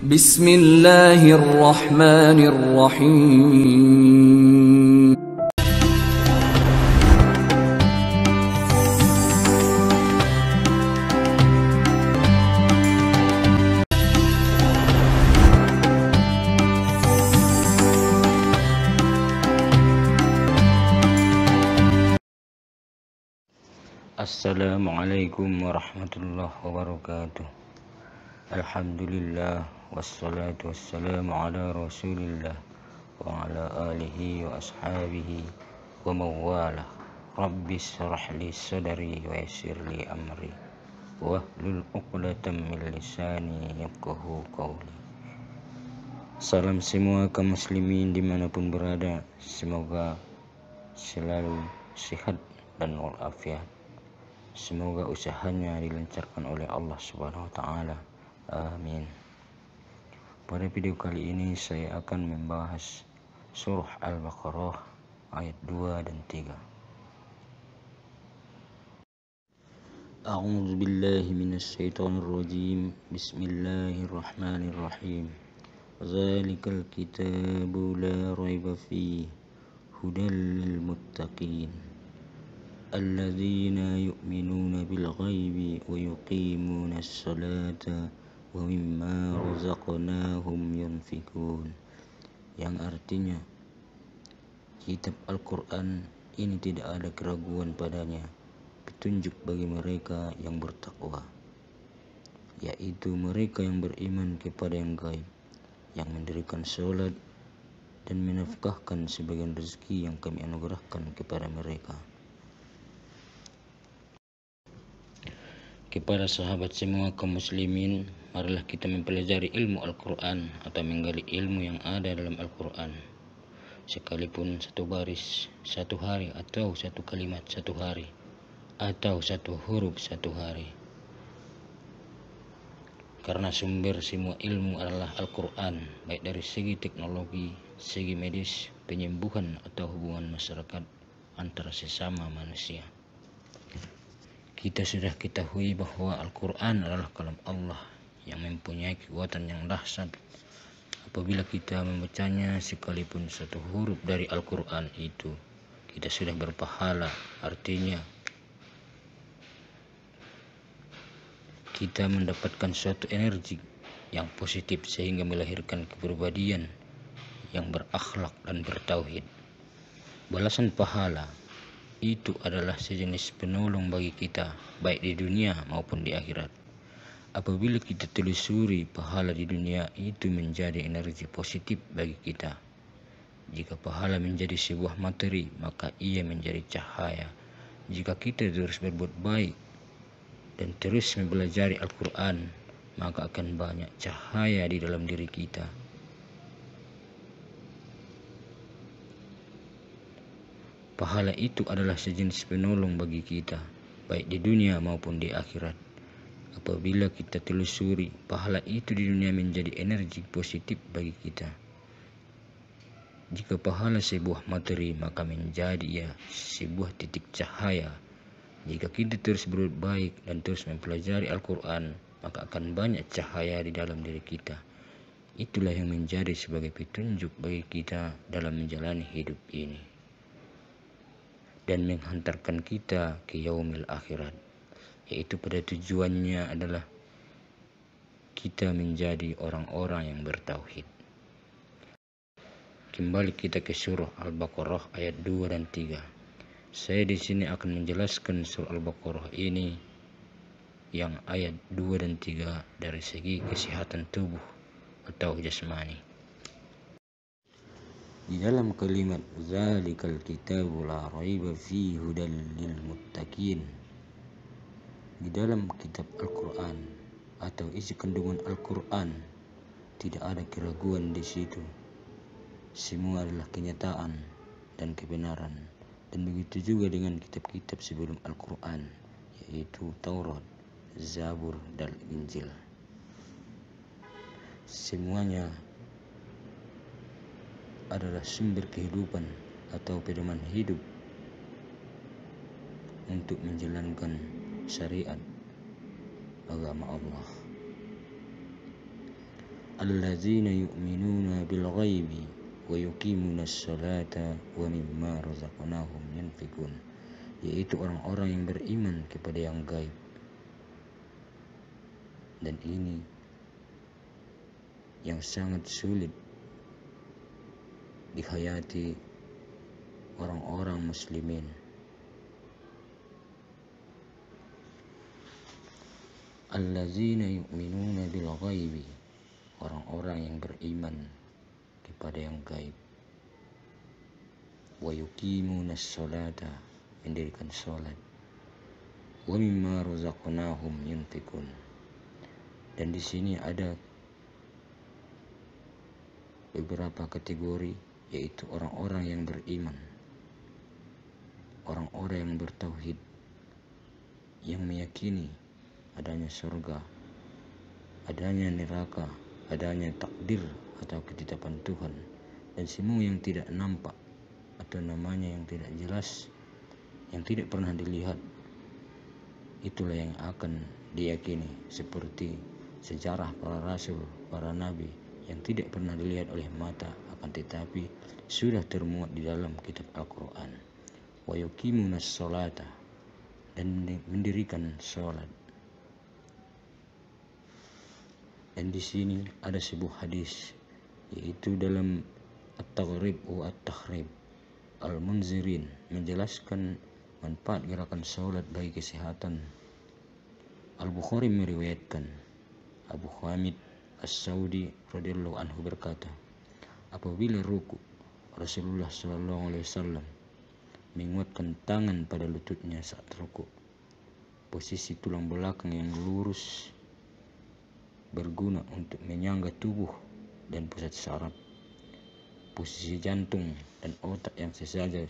Bismillahirrahmanirrahim. Assalamualaikum warahmatullahi wabarakatuh. Alhamdulillah wassalatu wassalamu ala rasulillah wa ala alihi wa ashabihi wa mawalah. Rabbi syrah li sadri wa yassir li amri wahlul 'uqdatam min lisani yafqahu qawli. Salam semua kaum muslimin dimanapun berada, semoga selalu sehat dan walafiat. Semoga usahanya dilancarkan oleh Allah Subhanahu wa taala. Amin. Pada video kali ini saya akan membahas surah Al-Baqarah ayat 2 dan 3. A'udzu billahi minasy syaithanir rajim. Bismillahirrahmanirrahim. Zalikal kitabu la raiba fihi hudal lil muttaqin. Alladzina yu'minuna bil ghaibi wa yuqimuna as-salata wa mimma razaqnahum yunfikun. Yang artinya, kitab Al-Quran ini tidak ada keraguan padanya, petunjuk bagi mereka yang bertakwa, yaitu mereka yang beriman kepada yang gaib, yang mendirikan salat dan menafkahkan sebagian rezeki yang kami anugerahkan kepada mereka. Kepada sahabat semua kaum muslimin, marilah kita mempelajari ilmu Al-Quran atau menggali ilmu yang ada dalam Al-Quran, sekalipun satu baris satu hari, atau satu kalimat satu hari, atau satu huruf satu hari. Karena sumber semua ilmu adalah Al-Quran, baik dari segi teknologi, segi medis, penyembuhan, atau hubungan masyarakat antara sesama manusia. Kita sudah ketahui bahwa Al-Quran adalah kalam Allah yang mempunyai kekuatan yang dahsyat. Apabila kita membacanya sekalipun satu huruf dari Al-Quran itu, kita sudah berpahala. Artinya, kita mendapatkan suatu energi yang positif sehingga melahirkan kepribadian yang berakhlak dan bertauhid. Balasan pahala itu adalah sejenis penolong bagi kita, baik di dunia maupun di akhirat. Apabila kita telusuri, pahala di dunia itu menjadi energi positif bagi kita. Jika pahala menjadi sebuah materi, maka ia menjadi cahaya. Jika kita terus berbuat baik dan terus mempelajari Al-Quran, maka akan banyak cahaya di dalam diri kita. Pahala itu adalah sejenis penolong bagi kita, baik di dunia maupun di akhirat. Apabila kita telusuri, pahala itu di dunia menjadi energi positif bagi kita. Jika pahala sebuah materi, maka menjadi sebuah titik cahaya. Jika kita terus berbuat baik dan terus mempelajari Al-Quran, maka akan banyak cahaya di dalam diri kita. Itulah yang menjadi sebagai petunjuk bagi kita dalam menjalani hidup ini dan menghantarkan kita ke yaumil akhirat, yaitu pada tujuannya adalah kita menjadi orang-orang yang bertauhid. Kembali kita ke surah Al-Baqarah ayat 2 dan 3. Saya di sini akan menjelaskan surah Al-Baqarah ini yang ayat 2 dan 3 dari segi kesehatan tubuh atau jasmani. Di dalam kalimat zalikal kitabu la raiba fihi hudal lil muttaqin, di dalam kitab Al-Quran atau isi kandungan Al-Quran tidak ada keraguan di situ. Semua adalah kenyataan dan kebenaran. Dan begitu juga dengan kitab-kitab sebelum Al-Quran, yaitu Taurat, Zabur, dan Injil. Semuanya adalah sumber kehidupan atau pedoman hidup untuk menjalankan syariat agama Allah. allazina yu'minuna bil ghaibi wa yuqimuna sholata wa mimma razaqnahum yunfikun, yaitu orang-orang yang beriman kepada yang gaib. Dan ini yang sangat sulit dihayati orang-orang muslimin. Allazina yu'minuna bil ghaibi, orang-orang yang beriman kepada yang gaib. Wa yuqimuna sholata, mendirikan sholat. Wa mimma razaqnahum yunfikun. Dan di sini ada beberapa kategori, yaitu orang-orang yang beriman, orang-orang yang bertauhid, yang meyakini adanya surga, adanya neraka, adanya takdir atau ketetapan Tuhan, dan semua yang tidak nampak atau namanya yang tidak jelas, yang tidak pernah dilihat, itulah yang akan diyakini, seperti sejarah para rasul, para nabi yang tidak pernah dilihat oleh mata, akan tetapi sudah termuat di dalam kitab Al-Quran. Wa yuqimunas sholata, dan mendirikan sholat. Dan di sini ada sebuah hadis, yaitu dalam At-Taghrib wa At-Takhrib, Al-Munzirin menjelaskan manfaat gerakan sholat bagi kesehatan. Al-Bukhari meriwayatkan, Abu Hamid As-Saudi radhiyallahu anhu berkata, apabila ruku, Rasulullah SAW menguatkan tangan pada lututnya saat ruku. Posisi tulang belakang yang lurus berguna untuk menyangga tubuh dan pusat saraf. Posisi jantung dan otak yang sejajar.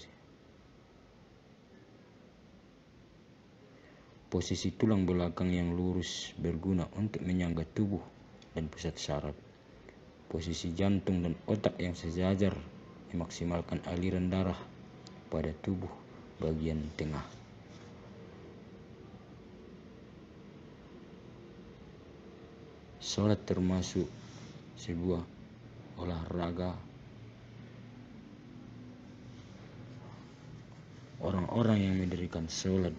Posisi tulang belakang yang lurus berguna untuk menyangga tubuh dan pusat saraf. Posisi jantung dan otak yang sejajar memaksimalkan aliran darah pada tubuh bagian tengah. Salat termasuk sebuah olahraga. Orang-orang yang mendirikan salat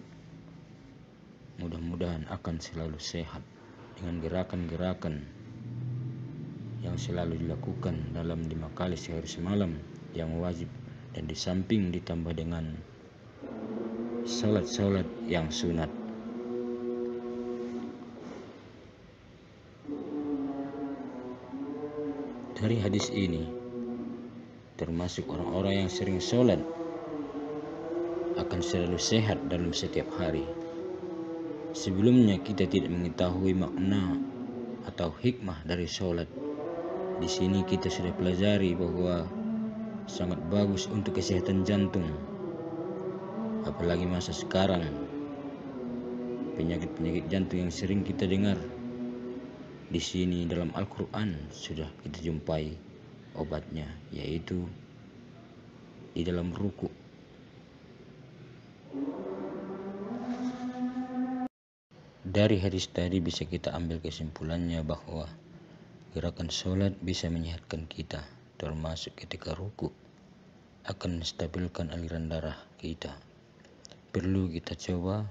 mudah-mudahan akan selalu sehat dengan gerakan-gerakan yang selalu dilakukan dalam 5 kali sehari semalam yang wajib, dan di samping ditambah dengan salat-salat yang sunat. Dari hadis ini, termasuk orang-orang yang sering sholat akan selalu sehat dalam setiap hari. Sebelumnya kita tidak mengetahui makna atau hikmah dari sholat. Di sini kita sudah pelajari bahwa sangat bagus untuk kesehatan jantung. Apalagi masa sekarang, penyakit-penyakit jantung yang sering kita dengar. Di sini dalam Al-Quran sudah kita jumpai obatnya, yaitu di dalam ruku. Dari hadis tadi bisa kita ambil kesimpulannya bahwa gerakan sholat bisa menyehatkan kita, termasuk ketika ruku, akan menstabilkan aliran darah kita. Perlu kita coba,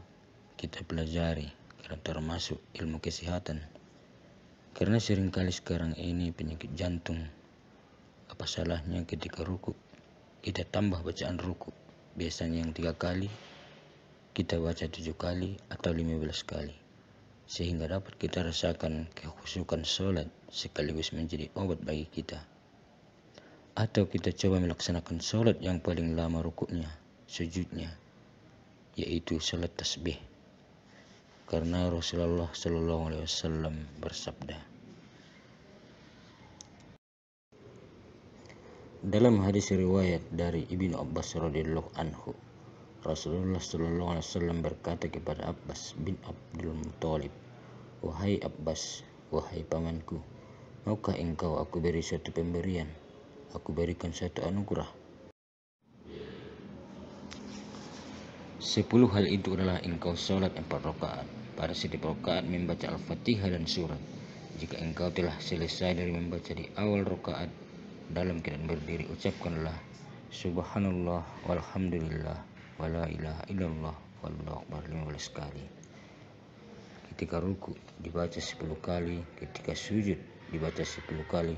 kita pelajari, karena termasuk ilmu kesehatan. Karena seringkali sekarang ini penyakit jantung, apa salahnya ketika ruku kita tambah bacaan ruku. Biasanya yang 3 kali, kita baca 7 kali atau 15 kali. Sehingga dapat kita rasakan kekhusyukan sholat sekaligus menjadi obat bagi kita. Atau kita coba melaksanakan sholat yang paling lama rukuknya, sujudnya, yaitu sholat tasbih. Karena Rasulullah SAW bersabda dalam hadis riwayat dari Ibnu Abbas radhiyallahu anhu, Rasulullah SAW berkata kepada Abbas bin Abdul Muthalib, wahai Abbas, wahai pamanku, maukah engkau aku beri suatu pemberian, aku berikan suatu anugerah? 10 hal itu adalah engkau sholat 4 rakaat. Pada setiap rakaat membaca Al-Fatihah dan surat. Jika engkau telah selesai dari membaca di awal rakaat, dalam keadaan berdiri ucapkanlah subhanallah walhamdulillah wala ilaha illallah wallahu akbar 15 kali. Ketika ruku dibaca 10 kali, ketika sujud dibaca 10 kali,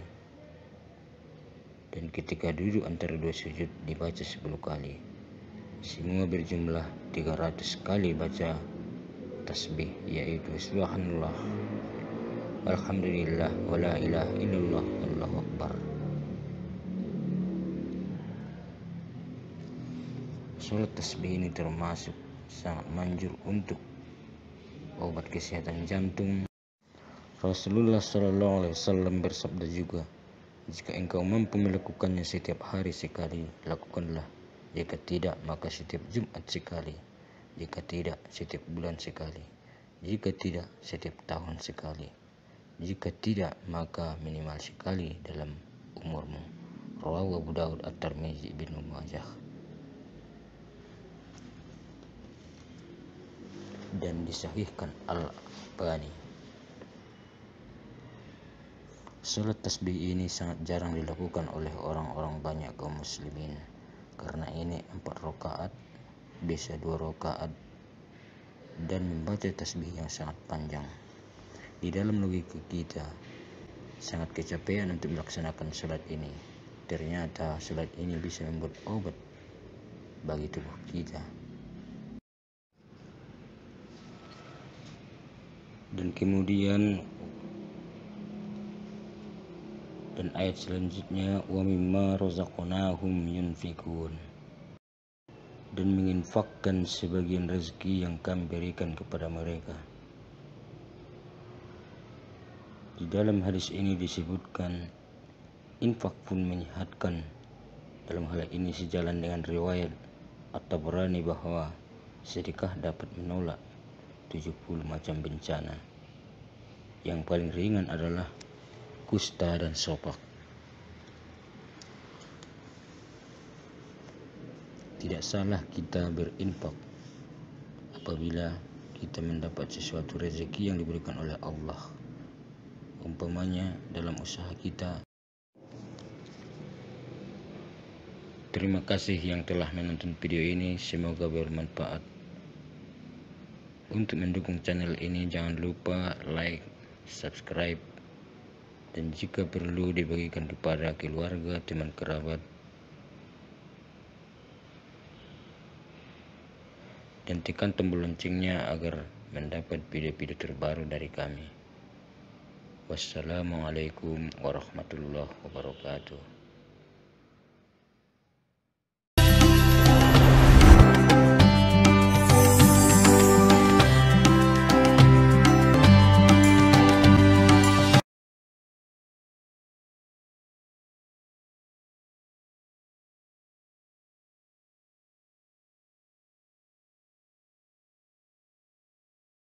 dan ketika duduk antara dua sujud dibaca 10 kali. Semua berjumlah 300 kali baca tasbih, yaitu subhanallah alhamdulillah wala ilaha illallah wallahu akbar. Sholat tasbih ini termasuk sangat manjur untuk obat kesehatan jantung. Rasulullah SAW bersabda juga, jika engkau mampu melakukannya setiap hari sekali, lakukanlah. Jika tidak, maka setiap Jumat sekali. Jika tidak, setiap bulan sekali. Jika tidak, setiap tahun sekali. Jika tidak, maka minimal sekali dalam umurmu. Rawahu Abu Daud, At-Tirmidzi, Ibnu Majah. Dan disahihkan Al-Albani. Salat tasbih ini sangat jarang dilakukan oleh orang-orang banyak kaum muslimin, karena ini 4 rakaat, bisa 2 rakaat, dan membaca tasbih yang sangat panjang. Di dalam logika kita, sangat kecapean untuk melaksanakan salat ini. Ternyata salat ini bisa membuat obat bagi tubuh kita. Dan kemudian ayat selanjutnya, wa mimma razaqnahum yunfikun, dan menginfakkan sebagian rezeki yang kami berikan kepada mereka. Di dalam hadis ini disebutkan infak pun menyehatkan. Dalam hal ini sejalan dengan riwayat At-Tabrani bahwa sedekah dapat menolak 70 macam bencana. Yang paling ringan adalah kusta dan sopak. Tidak salah kita berinfak apabila kita mendapat sesuatu rezeki yang diberikan oleh Allah. Umpamanya dalam usaha kita. Terima kasih yang telah menonton video ini, semoga bermanfaat. Untuk mendukung channel ini jangan lupa like, subscribe, dan jika perlu dibagikan kepada keluarga, teman kerabat, dan tekan tombol loncengnya agar mendapat video-video terbaru dari kami. Wassalamualaikum warahmatullahi wabarakatuh.